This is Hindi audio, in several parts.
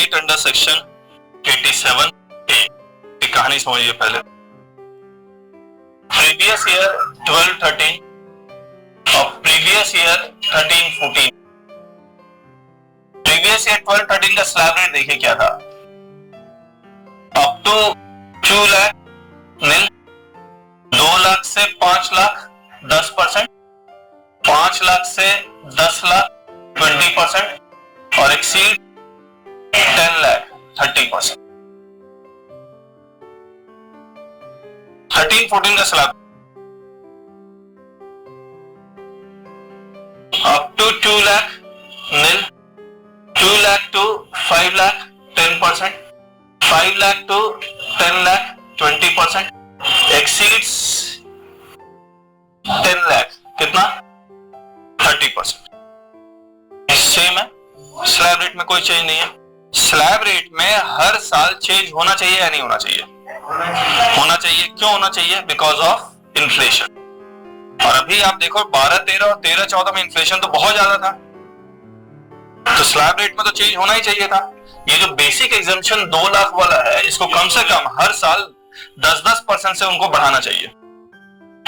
रिबेट अंडर सेक्शन 87A की कहानी समझिए पहले। प्रीवियस ईयर 12-13 और प्रीवियस ईयर 13-14। प्रीवियस ईयर 12-13 का स्लैब रेट देखिए क्या था, up to 2 lakh nil, 2 lakh से 5 लाख 10%, 5 लाख से 10 लाख 20% और एक्सीड 10 लाख 30%। 13-14 का slab up to 2 lakh nil, 2 lakh to 5 lakh 10%, 5 lakh to 10 lakh 20%, exceeds 10 lakh कितना 30%। सेम है, स्लैब रेट में कोई चेंज नहीं है। स्लैब रेट में हर साल चेंज होना चाहिए या नहीं होना चाहिए? होना चाहिए। क्यों होना चाहिए? Because of inflation. और अभी आप देखो 12-13 और 13-14 में इन्फ्लेशन तो बहुत ज्यादा था, तो स्लैब रेट में तो चेंज होना ही चाहिए था। ये जो बेसिक एग्जम्पशन 2 लाख वाला है, इसको कम से कम हर साल 10-10% से उनको बढ़ाना चाहिए।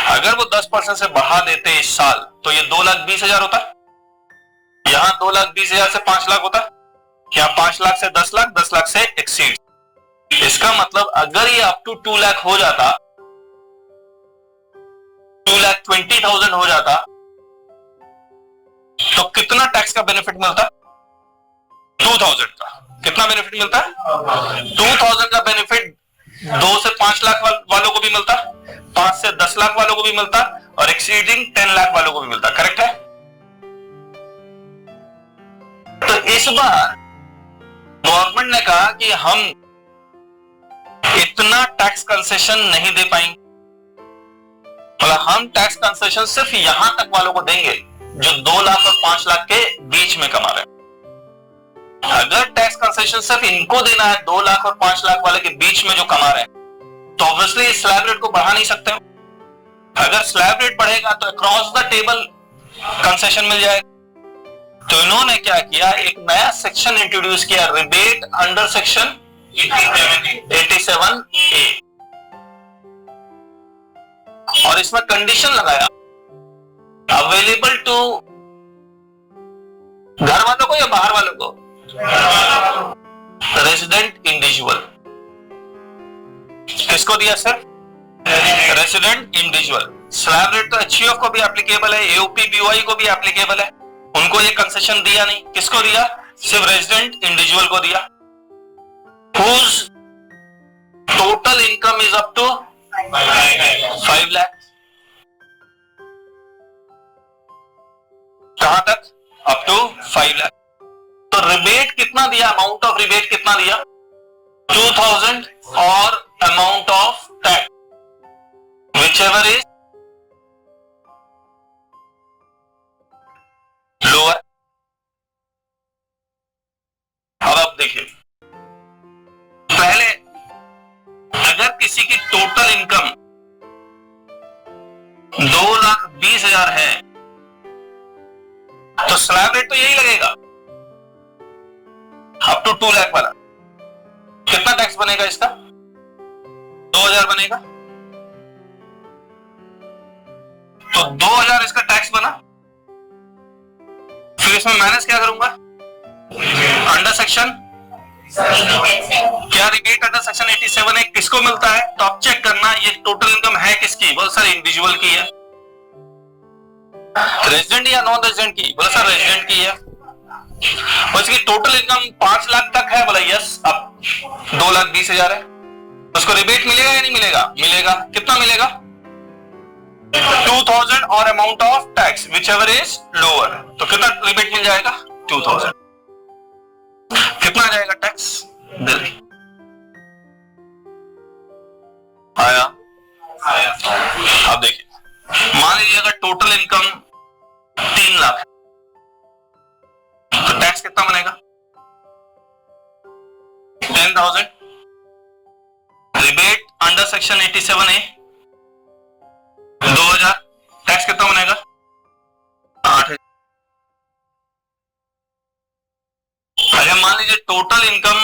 अगर वो 10% से बढ़ा देते इस साल तो ये 2,20,000 होता, यहां 2,20,000 से 5 लाख होता, यहाँ 5 लाख से 10 लाख, 10 लाख से एक्सीड। इसका मतलब अगर ये अप टू 2 लाख हो जाता, 2,20,000 हो जाता, तो कितना टैक्स का बेनिफिट मिलता? 2,000 का। कितना बेनिफिट मिलता है? 2,000 का बेनिफिट 2 से 5 लाख वालों को भी मिलता, 5 से 10 लाख वालों को भी मिलता और एक्सीडिंग 10 लाख वालों को भी मिलता। करेक्ट है? तो इस बार गवर्नमेंट ने कहा कि हम इतना टैक्स कंसेशन नहीं दे पाएंगे, मतलब हम टैक्स कंसेशन सिर्फ यहां तक वालों को देंगे जो 2 लाख और 5 लाख के बीच में कमा रहे हैं। अगर टैक्स कंसेशन सिर्फ इनको देना है 2 लाख और 5 लाख वाले के बीच में जो कमा रहे हैं, तो ऑब्वियसली स्लैब रेट को बढ़ा नहीं सकते। अगर स्लैब रेट बढ़ेगा तो अक्रॉस द टेबल कंसेशन मिल जाएगा। तो इन्होंने क्या किया, एक नया सेक्शन इंट्रोड्यूस किया, रिबेट अंडर सेक्शन 87A, और इसमें कंडीशन लगाया अवेलेबल टू घर वालों को या बाहर वालों को? Resident individual. किसको दिया sir? Resident individual. Slab rate तो एचईएफ को भी एप्लीकेबल है, एओपी बीओआई को भी एप्लीकेबल है, उनको ये कंसेशन दिया नहीं। किसको दिया? सिर्फ रेजिडेंट इंडिविजुअल को दिया। Whose total income is up to 5 lakh. कहां तक? Up to 5 lakh. तो रिबेट कितना दिया? अमाउंट ऑफ रिबेट कितना दिया? 2,000 और amount of tax whichever is lower. अब आप देखिए, पहले अगर किसी की टोटल इनकम 2,20,000 है तो स्लैब रेट तो यही लगेगा, अप टू 2 लाख वाला। कितना टैक्स बनेगा इसका? 2,000 बनेगा। तो 2,000 इसका टैक्स बना। फिर इसमें माइनस क्या करूंगा? अंडर सेक्शन क्या रिबेट अंडर सेक्शन 87A किसको मिलता है? तो आप चेक करना ये टोटल इनकम है किसकी? बोल सर इंडिविजुअल की है। रेजिडेंट या नॉन रेजिडेंट की? बोला सर रेजिडेंट की है। और इसकी टोटल इनकम 5 लाख तक है। बोला यस। अब 2,20,000 है, उसको रिबेट मिलेगा या नहीं मिलेगा? मिलेगा। कितना मिलेगा? 2,000 और amount of tax whichever is lower. तो कितना रिबेट मिल जाएगा? 2,000। कितना आ जाएगा टैक्स बिल? आया? अब देखिए, मान लीजिए अगर टोटल इनकम 3 लाख तो टैक्स कितना बनेगा? 10,000। Rebate under section 87A 2,000, tax कितना बनेगा? 8,000। अगर मान लीजिए टोटल इनकम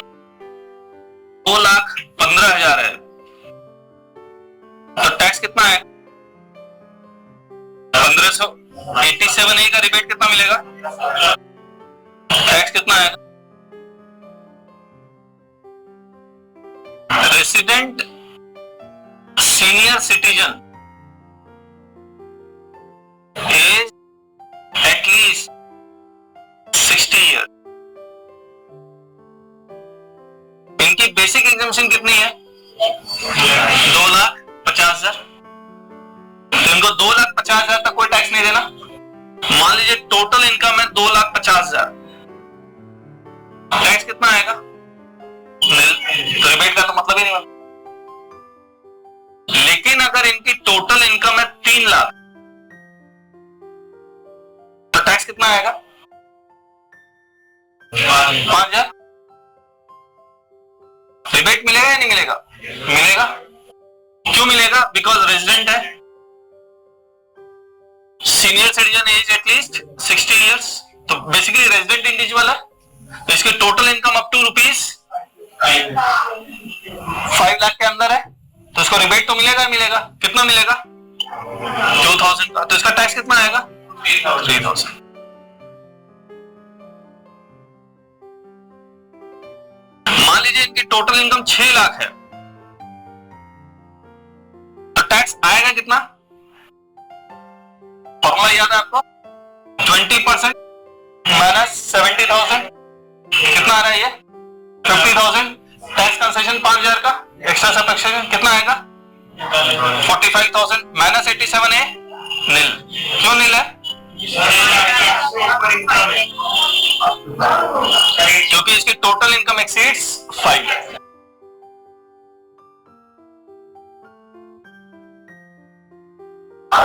2,15,000 है तो टैक्स कितना है? 1587A का रिबेट कितना मिलेगा? टैक्स कितना है? Resident senior citizen age at least 60 year, इनकी बेसिक एग्जामिशन कितनी है? 2,50,000। तो इनको 2,50,000 तक कोई टैक्स नहीं देना। मान लीजिए टोटल इनकम है 2,50,000, टैक्स कितना आएगा? तो रिबेट का तो मतलब ही नहीं बनता। लेकिन अगर इनकी टोटल इनकम है 3 लाख तो टैक्स कितना आएगा? 5,000। रिबेट मिलेगा या नहीं मिलेगा? मिलेगा। क्यों मिलेगा? बिकॉज रेजिडेंट है, senior citizen age at least 60 years, तो बेसिकली रेजिडेंट इंडिविजुअल है। तो इसकी total income up to ₹5 lakh के अंदर है तो इसको रिबेट तो मिलेगा। मिलेगा कितना मिलेगा? 2,000 का। तो इसका टैक्स कितना आएगा? 3,000। मान लीजिए इनकी टोटल इनकम 6 लाख है तो टैक्स आएगा कितना? फॉर्मूला याद है आपको? 20% माइनस 70,000 कितना आ रहा है? ये 50,000। टैक्स कंसेशन 5,000 का, एक्स्ट्रा सब्ट्रैक्शन कितना आएगा? 45,000 माइनस 87A नील। क्यों नील है? क्योंकि इसकी total income exceeds 5 lakh.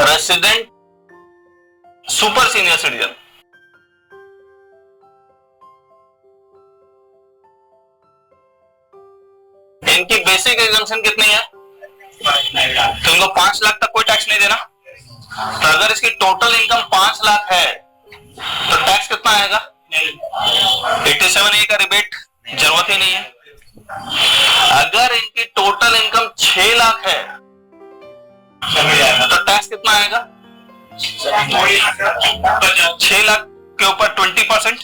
Resident super senior citizen इनकी बेसिक एग्जाम्पशन कितनी है? तो इनको 5 लाख तक कोई टैक्स नहीं देना। तो अगर इसकी टोटल इनकम 5 लाख है तो टैक्स कितना आएगा? 87A का रिबेट जरूरत ही नहीं है। अगर इनकी टोटल इनकम 6 लाख है तो टैक्स कितना आएगा? 6 लाख के ऊपर 20%,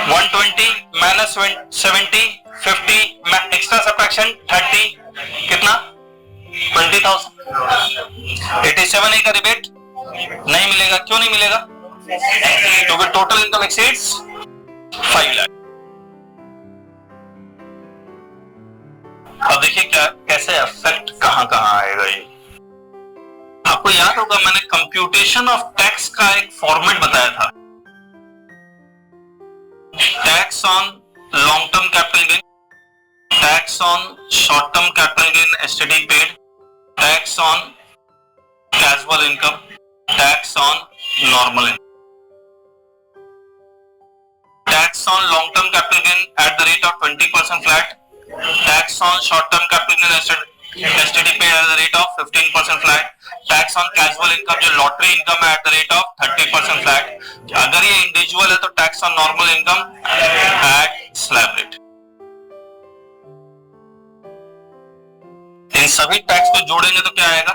120 माइनस 70, 50 एक्स्ट्रा सब्ट्रैक्शन 30 कितना? 20,000। 87A का रिबेट नहीं मिलेगा। क्यों नहीं मिलेगा? क्योंकि टोटल इनकम एक्सीड्स 5 लाख। अब देखिए क्या कैसे अफेक्ट कहां कहां आएगा ये। आपको याद होगा मैंने कंप्यूटेशन ऑफ टैक्स का एक फॉर्मेट बताया था। Tax on long term capital gain, tax on short term capital gain STD paid, tax on casual income, tax on normal income. Tax on long term capital gain eight the rate of 20% flat, tax on short term capital gain STD paid eight the rate of 15% flat, tax on casual income जो लॉटरी इनकम है eight the rate of 30% flat. अगर ये इंडिविजुअल है तो tax on normal income at slab rate. इन सभी टैक्स को जोड़ेंगे तो क्या आएगा?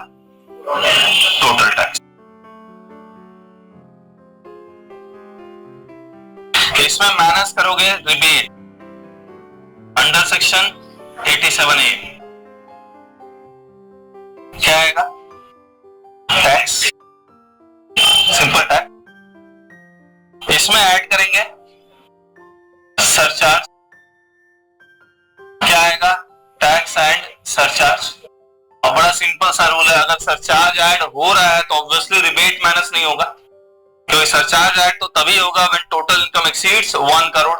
Total tax. इसमें माइनस करोगे रिबेट अंडर सेक्शन 87A क्या आएगा? Tax, simple tax. इसमें ऐड करेंगे सरचार्ज, क्या आएगा? Tax and surcharge. और बड़ा सिंपल सा रूल है, अगर सरचार्ज ऐड हो रहा है तो ऑब्वियसली रिबेट माइनस नहीं होगा, क्योंकि सरचार्ज ऐड तो तभी होगा when total income exceeds 1 crore.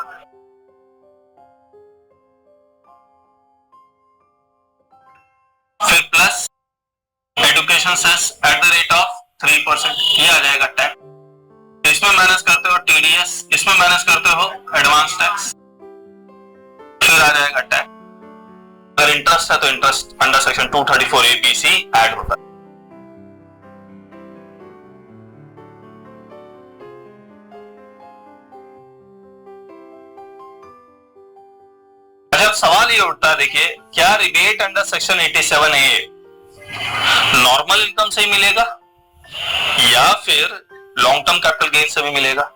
फिर plus education cess at the rate of 3%, ये आ जाएगा टैक्स। इसमें माइनस करते हो टीडीएस, इसमें माइनस करते हो एडवांस टैक्स, फिर आ जाएगा टैक्स। अगर इंटरेस्ट है तो interest under section 234A-BC add होता है। सवाल ये उठता है, देखिए क्या rebate under section 87A normal income से ही मिलेगा या फिर लॉन्ग टर्म कैपिटल गेन से भी मिलेगा?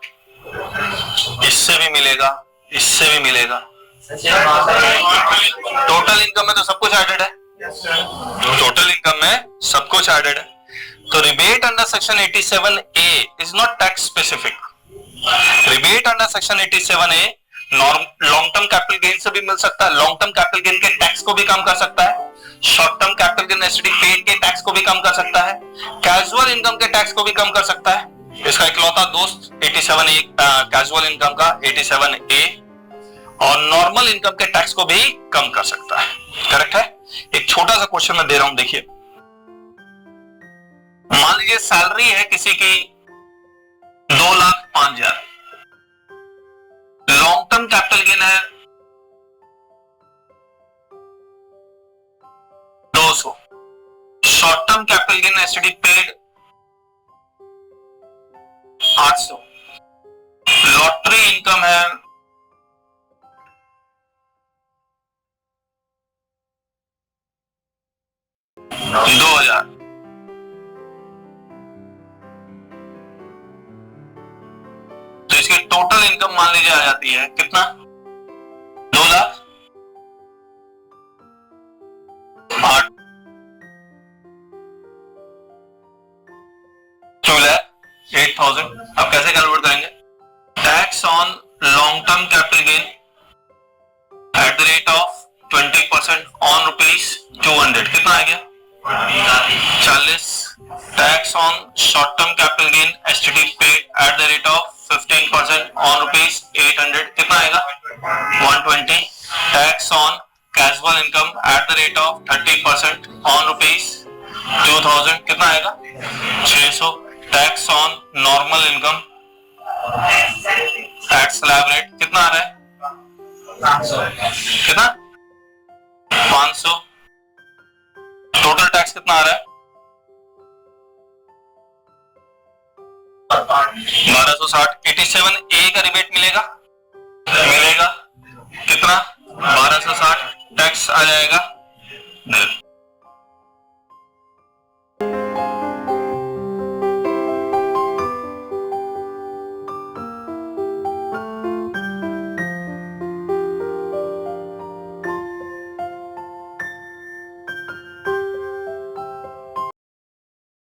इससे भी मिलेगा, इससे भी मिलेगा। टोटल इनकम में तो सब कुछ एडेड है, टोटल इनकम में सब कुछ एडेड है। तो rebate under section 87A is not tax specific. Rebate under section 87A long term capital gain से भी मिल सकता है, लॉन्ग टर्म कैपिटल गेन के टैक्स को भी कम कर सकता है, short term capital gain STD paid के टैक्स को भी कम कर सकता है, कैजुअल इनकम के टैक्स को भी कम कर सकता है। इसका इकलौता दोस्त 87A कैजुअल इनकम का 87A और नॉर्मल इनकम के टैक्स को भी कम कर सकता है। करेक्ट है। एक छोटा सा क्वेश्चन मैं दे रहा हूं, देखिए मान लीजिए सैलरी है किसी की 2,05,000, लॉन्ग टर्म कैपिटल गेन है 200, short term capital gain STD paid 800, lottery income है 2,000। तो इसकी टोटल इनकम मान लीजिए आ जाती है कितना? 2,08,000। अब कैसे कैलकुलेट करेंगे? Tax on long term capital gain eight the rate of 20% on ₹200 कितना आ गया? 40। Tax on short term capital gain STD paid eight the rate of 15% on ₹800 कितना आएगा? 120। Tax on casual income eight the rate of 30% on ₹2,000 कितना आएगा? 600। Tax on normal income at slab rate कितना आ रहा है? 500। कितना? 500। टोटल टैक्स कितना आ रहा है? 1260। 87A का रिबेट मिलेगा? मिलेगा। कितना? 1260। टैक्स आ जाएगा